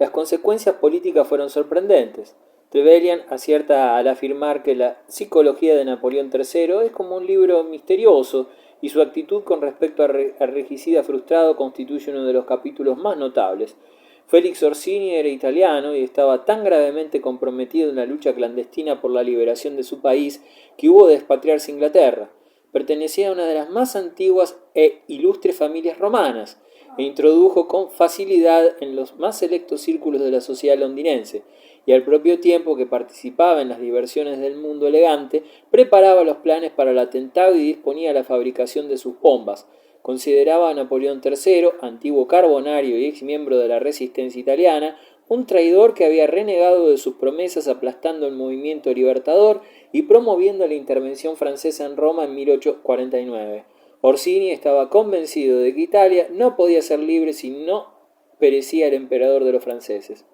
Las consecuencias políticas fueron sorprendentes. Trevelyan acierta al afirmar que la psicología de Napoleón III es como un libro misterioso y su actitud con respecto al regicida frustrado constituye uno de los capítulos más notables. Félix Orsini era italiano y estaba tan gravemente comprometido en la lucha clandestina por la liberación de su país que hubo de expatriarse a Inglaterra. Pertenecía a una de las más antiguas e ilustres familias romanas e introdujo con facilidad en los más selectos círculos de la sociedad londinense, y al propio tiempo que participaba en las diversiones del mundo elegante, preparaba los planes para el atentado y disponía la fabricación de sus bombas. Consideraba a Napoleón III, antiguo carbonario y ex miembro de la resistencia italiana, un traidor que había renegado de sus promesas aplastando el movimiento libertador y promoviendo la intervención francesa en Roma en 1849. Orsini estaba convencido de que Italia no podía ser libre si no perecía el emperador de los franceses.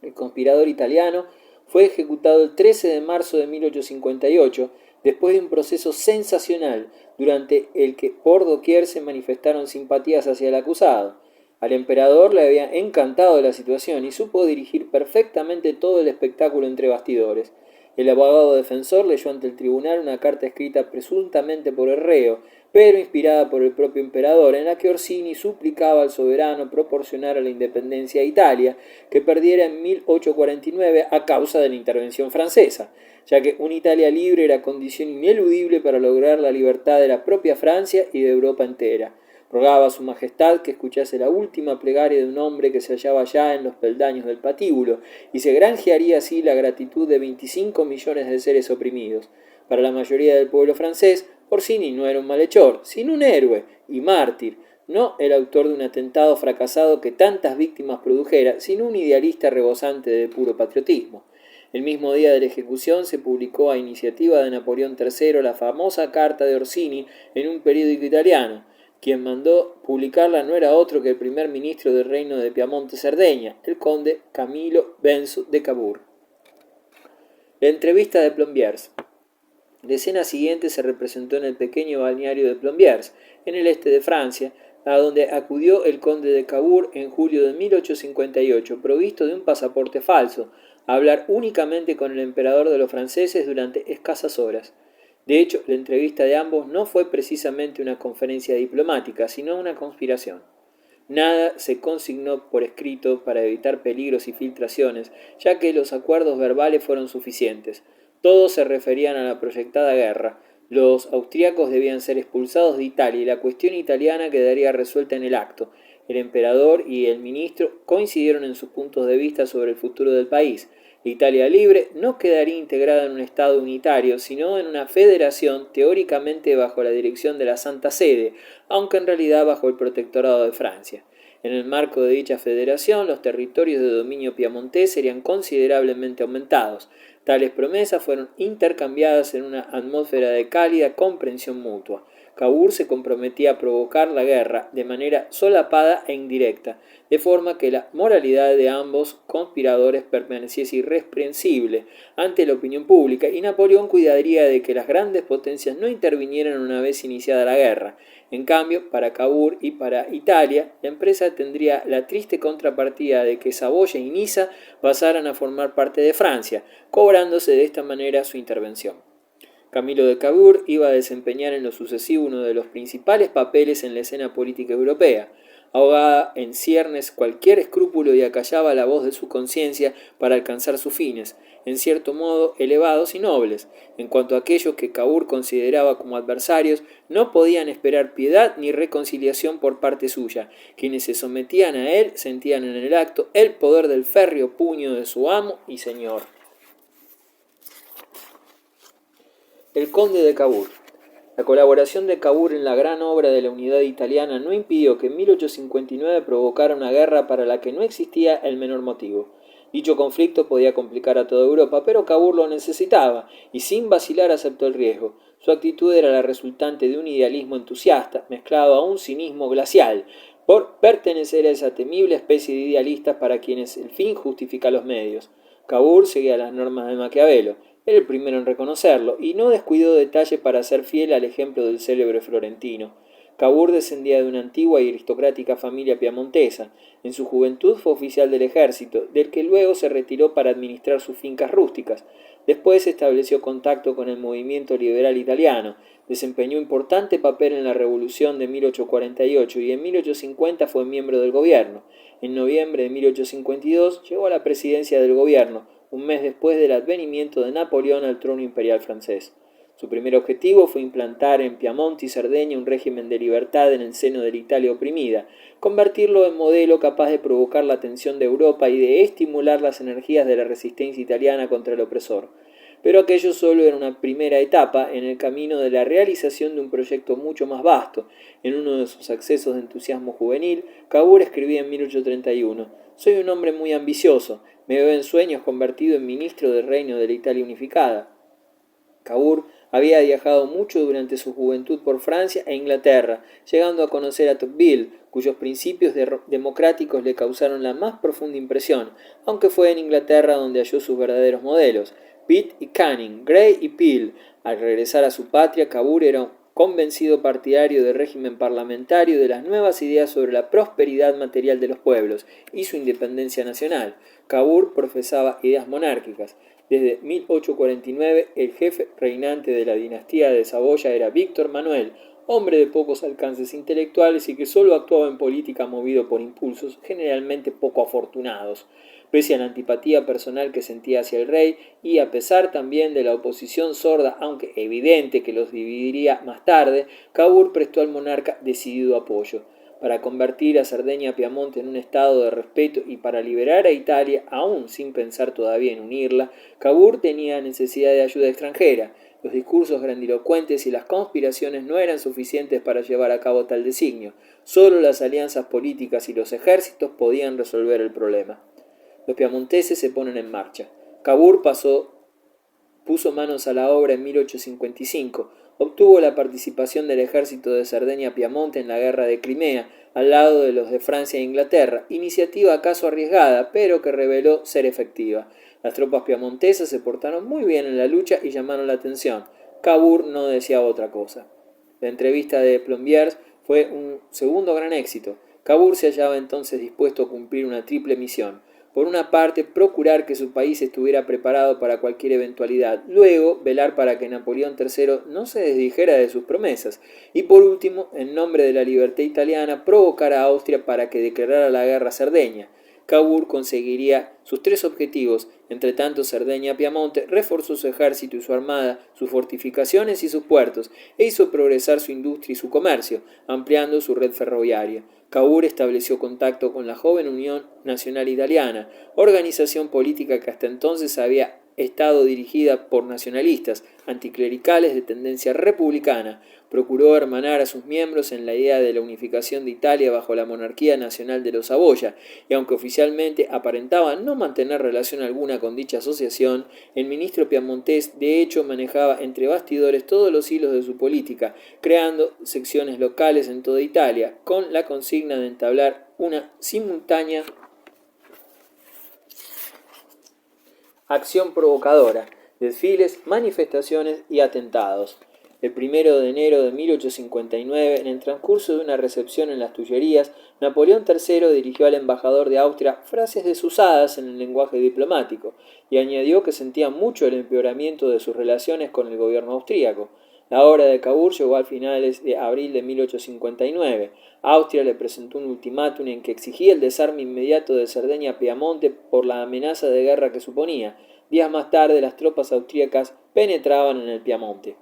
El conspirador italiano fue ejecutado el 13 de marzo de 1858, después de un proceso sensacional, durante el que por doquier se manifestaron simpatías hacia el acusado. Al emperador le había encantado la situación y supo dirigir perfectamente todo el espectáculo entre bastidores. El abogado defensor leyó ante el tribunal una carta escrita presuntamente por el reo, pero inspirada por el propio emperador, en la que Orsini suplicaba al soberano proporcionar a la independencia a Italia, que perdiera en 1849 a causa de la intervención francesa, ya que una Italia libre era condición ineludible para lograr la libertad de la propia Francia y de Europa entera. Rogaba a su majestad que escuchase la última plegaria de un hombre que se hallaba ya en los peldaños del patíbulo, y se granjearía así la gratitud de 25 millones de seres oprimidos. Para la mayoría del pueblo francés, Orsini no era un malhechor, sino un héroe y mártir, no el autor de un atentado fracasado que tantas víctimas produjera, sino un idealista rebosante de puro patriotismo. El mismo día de la ejecución se publicó a iniciativa de Napoleón III la famosa carta de Orsini en un periódico italiano. Quien mandó publicarla no era otro que el primer ministro del reino de Piamonte-Cerdeña, el conde Camilo Benso de Cavour. La entrevista de Plombières. La escena siguiente se representó en el pequeño balneario de Plombières, en el este de Francia, a donde acudió el conde de Cavour en julio de 1858, provisto de un pasaporte falso, a hablar únicamente con el emperador de los franceses durante escasas horas. De hecho, la entrevista de ambos no fue precisamente una conferencia diplomática, sino una conspiración. Nada se consignó por escrito para evitar peligros y filtraciones, ya que los acuerdos verbales fueron suficientes. Todos se referían a la proyectada guerra. Los austriacos debían ser expulsados de Italia y la cuestión italiana quedaría resuelta en el acto. El emperador y el ministro coincidieron en sus puntos de vista sobre el futuro del país. La Italia libre no quedaría integrada en un Estado unitario, sino en una federación teóricamente bajo la dirección de la Santa Sede, aunque en realidad bajo el protectorado de Francia. En el marco de dicha federación, los territorios de dominio piamontés serían considerablemente aumentados. Tales promesas fueron intercambiadas en una atmósfera de cálida comprensión mutua. Cavour se comprometía a provocar la guerra de manera solapada e indirecta, de forma que la moralidad de ambos conspiradores permaneciese irreprensible ante la opinión pública, y Napoleón cuidaría de que las grandes potencias no intervinieran una vez iniciada la guerra. En cambio, para Cavour y para Italia, la empresa tendría la triste contrapartida de que Saboya y Niza pasaran a formar parte de Francia, cobrándose de esta manera su intervención. Camilo de Cavour iba a desempeñar en lo sucesivo uno de los principales papeles en la escena política europea. Ahogaba en ciernes cualquier escrúpulo y acallaba la voz de su conciencia para alcanzar sus fines, en cierto modo elevados y nobles. En cuanto a aquellos que Cavour consideraba como adversarios, no podían esperar piedad ni reconciliación por parte suya. Quienes se sometían a él sentían en el acto el poder del férreo puño de su amo y señor. El conde de Cavour. La colaboración de Cavour en la gran obra de la unidad italiana no impidió que en 1859 provocara una guerra para la que no existía el menor motivo. Dicho conflicto podía complicar a toda Europa, pero Cavour lo necesitaba, y sin vacilar aceptó el riesgo. Su actitud era la resultante de un idealismo entusiasta, mezclado a un cinismo glacial, por pertenecer a esa temible especie de idealistas para quienes el fin justifica los medios. Cavour seguía las normas de Maquiavelo. Era el primero en reconocerlo, y no descuidó detalle para ser fiel al ejemplo del célebre florentino. Cavour descendía de una antigua y aristocrática familia piamontesa. En su juventud fue oficial del ejército, del que luego se retiró para administrar sus fincas rústicas. Después estableció contacto con el movimiento liberal italiano, desempeñó importante papel en la Revolución de 1848 y en 1850 fue miembro del gobierno. En noviembre de 1852 llegó a la presidencia del gobierno, un mes después del advenimiento de Napoleón al trono imperial francés. Su primer objetivo fue implantar en Piamonte y Cerdeña un régimen de libertad en el seno de la Italia oprimida, convertirlo en modelo capaz de provocar la atención de Europa y de estimular las energías de la resistencia italiana contra el opresor. Pero aquello solo era una primera etapa en el camino de la realización de un proyecto mucho más vasto. En uno de sus accesos de entusiasmo juvenil, Cavour escribía en 1831: «Soy un hombre muy ambicioso, me veo en sueños convertido en ministro del reino de la Italia unificada». Cavour había viajado mucho durante su juventud por Francia e Inglaterra, llegando a conocer a Tocqueville, cuyos principios democráticos le causaron la más profunda impresión, aunque fue en Inglaterra donde halló sus verdaderos modelos, Pitt y Canning, Gray y Peel. Al regresar a su patria, Cavour era un convencido partidario del régimen parlamentario y de las nuevas ideas sobre la prosperidad material de los pueblos y su independencia nacional. Cavour profesaba ideas monárquicas. Desde 1849, el jefe reinante de la dinastía de Saboya era Víctor Manuel, hombre de pocos alcances intelectuales y que solo actuaba en política movido por impulsos generalmente poco afortunados. Pese a la antipatía personal que sentía hacia el rey y a pesar también de la oposición sorda, aunque evidente, que los dividiría más tarde, Cavour prestó al monarca decidido apoyo. Para convertir a Cerdeña y Piamonte en un estado de respeto y para liberar a Italia, aún sin pensar todavía en unirla, Cavour tenía necesidad de ayuda extranjera. Los discursos grandilocuentes y las conspiraciones no eran suficientes para llevar a cabo tal designio. Solo las alianzas políticas y los ejércitos podían resolver el problema. Los piamonteses se ponen en marcha. Cavour puso manos a la obra en 1855. Obtuvo la participación del ejército de Cerdeña-Piamonte en la guerra de Crimea, al lado de los de Francia e Inglaterra, iniciativa acaso arriesgada, pero que reveló ser efectiva. Las tropas piamontesas se portaron muy bien en la lucha y llamaron la atención. Cavour no deseaba otra cosa. La entrevista de Plombières fue un segundo gran éxito. Cavour se hallaba entonces dispuesto a cumplir una triple misión. Por una parte, procurar que su país estuviera preparado para cualquier eventualidad. Luego, velar para que Napoleón III no se desdijera de sus promesas. Y por último, en nombre de la libertad italiana, provocar a Austria para que declarara la guerra a Cerdeña. Cavour conseguiría sus tres objetivos. Entre tanto, Cerdeña-Piamonte reforzó su ejército y su armada, sus fortificaciones y sus puertos, e hizo progresar su industria y su comercio, ampliando su red ferroviaria. Cavour estableció contacto con la joven Unión Nacional Italiana, organización política que hasta entonces había estado dirigida por nacionalistas, anticlericales de tendencia republicana. Procuró hermanar a sus miembros en la idea de la unificación de Italia bajo la monarquía nacional de los Saboya, y aunque oficialmente aparentaba no mantener relación alguna con dicha asociación, el ministro piamontés de hecho manejaba entre bastidores todos los hilos de su política, creando secciones locales en toda Italia, con la consigna de entablar una simultánea acción provocadora, desfiles, manifestaciones y atentados. El 1 de enero de 1859, en el transcurso de una recepción en las Tullerías, Napoleón III dirigió al embajador de Austria frases desusadas en el lenguaje diplomático y añadió que sentía mucho el empeoramiento de sus relaciones con el gobierno austríaco. La obra de Cavour llegó a finales de abril de 1859. Austria le presentó un ultimátum en que exigía el desarme inmediato de Cerdeña-Piamonte por la amenaza de guerra que suponía. Días más tarde, las tropas austríacas penetraban en el Piamonte.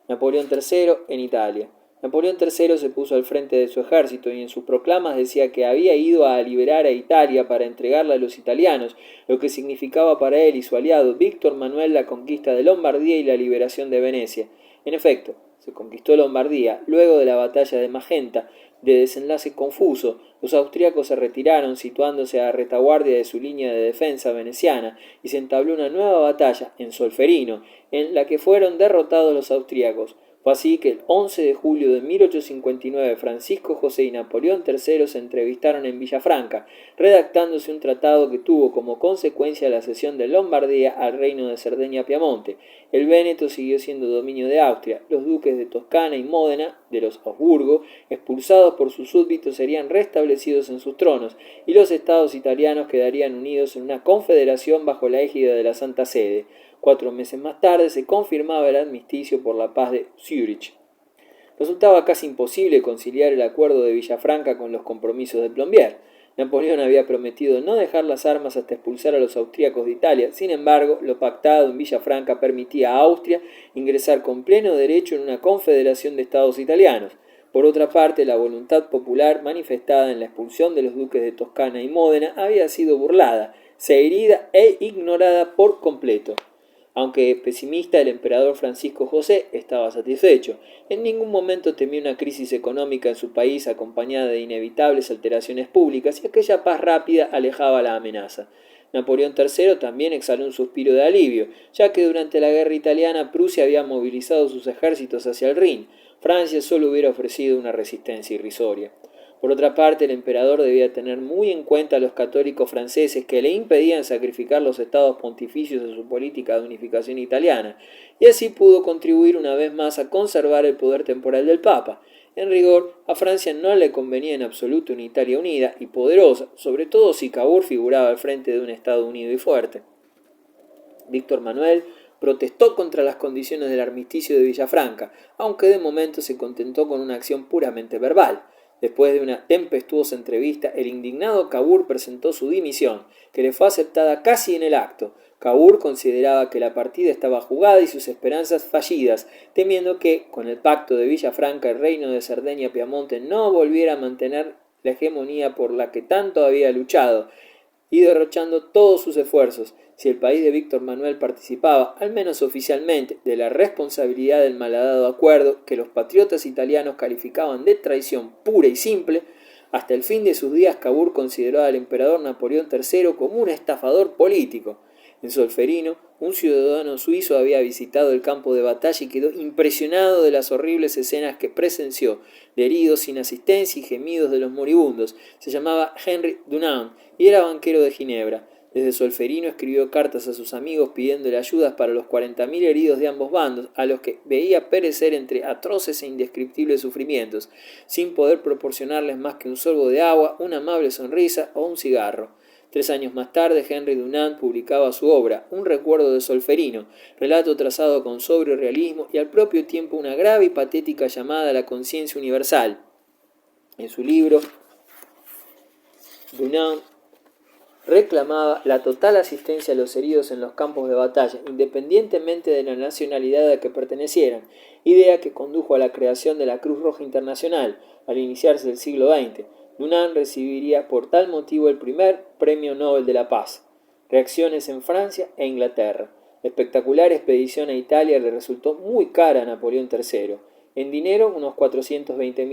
Napoleón III en Italia. Napoleón III se puso al frente de su ejército y en sus proclamas decía que había ido a liberar a Italia para entregarla a los italianos, lo que significaba para él y su aliado Víctor Manuel la conquista de Lombardía y la liberación de Venecia. En efecto, se conquistó Lombardía luego de la batalla de Magenta, de desenlace confuso. Los austríacos se retiraron situándose a retaguardia de su línea de defensa veneciana y se entabló una nueva batalla en Solferino, en la que fueron derrotados los austríacos. Fue así que el 11 de julio de 1859 Francisco José y Napoleón III se entrevistaron en Villafranca, redactándose un tratado que tuvo como consecuencia la cesión de Lombardía al reino de Cerdeña-Piamonte. El Véneto siguió siendo dominio de Austria. Los duques de Toscana y Módena, de los Habsburgo, expulsados por sus súbditos, serían restablecidos en sus tronos, y los estados italianos quedarían unidos en una confederación bajo la égida de la Santa Sede. 4 meses más tarde se confirmaba el armisticio por la paz de Zúrich. Resultaba casi imposible conciliar el acuerdo de Villafranca con los compromisos de Plombier. Napoleón había prometido no dejar las armas hasta expulsar a los austríacos de Italia. Sin embargo, lo pactado en Villafranca permitía a Austria ingresar con pleno derecho en una confederación de estados italianos. Por otra parte, la voluntad popular manifestada en la expulsión de los duques de Toscana y Módena había sido burlada, herida e ignorada por completo. Aunque pesimista, el emperador Francisco José estaba satisfecho. En ningún momento temió una crisis económica en su país acompañada de inevitables alteraciones públicas, y aquella paz rápida alejaba la amenaza. Napoleón III también exhaló un suspiro de alivio, ya que durante la guerra italiana Prusia había movilizado sus ejércitos hacia el Rin. Francia solo hubiera ofrecido una resistencia irrisoria. Por otra parte, el emperador debía tener muy en cuenta a los católicos franceses que le impedían sacrificar los estados pontificios de su política de unificación italiana, y así pudo contribuir una vez más a conservar el poder temporal del Papa. En rigor, a Francia no le convenía en absoluto una Italia unida y poderosa, sobre todo si Cavour figuraba al frente de un Estado unido y fuerte. Víctor Manuel protestó contra las condiciones del armisticio de Villafranca, aunque de momento se contentó con una acción puramente verbal. Después de una tempestuosa entrevista, el indignado Cavour presentó su dimisión, que le fue aceptada casi en el acto. Cavour consideraba que la partida estaba jugada y sus esperanzas fallidas, temiendo que, con el pacto de Villafranca, el reino de Cerdeña-Piamonte no volviera a mantener la hegemonía por la que tanto había luchado, y derrochando todos sus esfuerzos. Si el país de Víctor Manuel participaba, al menos oficialmente, de la responsabilidad del malhadado acuerdo que los patriotas italianos calificaban de traición pura y simple, hasta el fin de sus días Cavour consideró al emperador Napoleón III como un estafador político. En Solferino, un ciudadano suizo había visitado el campo de batalla y quedó impresionado de las horribles escenas que presenció, de heridos sin asistencia y gemidos de los moribundos. Se llamaba Henry Dunant y era banquero de Ginebra. Desde Solferino escribió cartas a sus amigos pidiéndole ayudas para los 40.000 heridos de ambos bandos, a los que veía perecer entre atroces e indescriptibles sufrimientos, sin poder proporcionarles más que un sorbo de agua, una amable sonrisa o un cigarro. 3 años más tarde, Henry Dunant publicaba su obra, Un recuerdo de Solferino, relato trazado con sobrio realismo y al propio tiempo una grave y patética llamada a la conciencia universal. En su libro, Dunant reclamaba la total asistencia a los heridos en los campos de batalla, independientemente de la nacionalidad a que pertenecieran, idea que condujo a la creación de la Cruz Roja Internacional al iniciarse el siglo XX. Dunant recibiría por tal motivo el primer Premio Nobel de la Paz. Reacciones en Francia e Inglaterra. La espectacular expedición a Italia le resultó muy cara a Napoleón III. En dinero, unos 420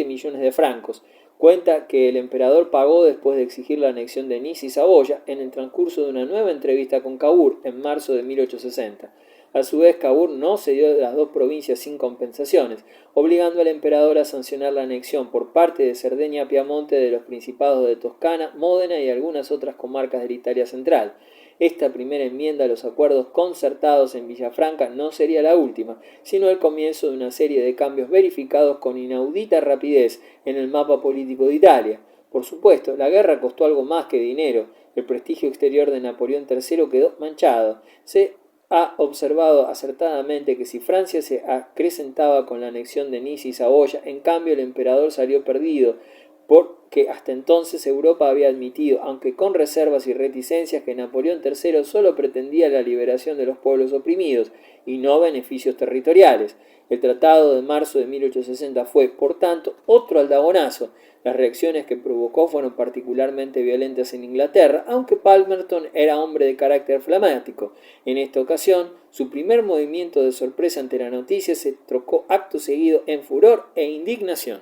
millones de francos. Cuenta que el emperador pagó después de exigir la anexión de Nice y Saboya en el transcurso de una nueva entrevista con Cavour en marzo de 1860. A su vez, Cavour no cedió las dos provincias sin compensaciones, obligando al emperador a sancionar la anexión por parte de Cerdeña-Piamonte de los principados de Toscana, Módena y algunas otras comarcas de la Italia central. Esta primera enmienda a los acuerdos concertados en Villafranca no sería la última, sino el comienzo de una serie de cambios verificados con inaudita rapidez en el mapa político de Italia. Por supuesto, la guerra costó algo más que dinero. El prestigio exterior de Napoleón III quedó manchado. Se ha observado acertadamente que si Francia se acrecentaba con la anexión de Nice y Saboya, en cambio el emperador salió perdido, porque hasta entonces Europa había admitido, aunque con reservas y reticencias, que Napoleón III solo pretendía la liberación de los pueblos oprimidos y no beneficios territoriales. El Tratado de marzo de 1860 fue, por tanto, otro aldabonazo. Las reacciones que provocó fueron particularmente violentas en Inglaterra, aunque Palmerston era hombre de carácter flemático. En esta ocasión, su primer movimiento de sorpresa ante la noticia se trocó acto seguido en furor e indignación.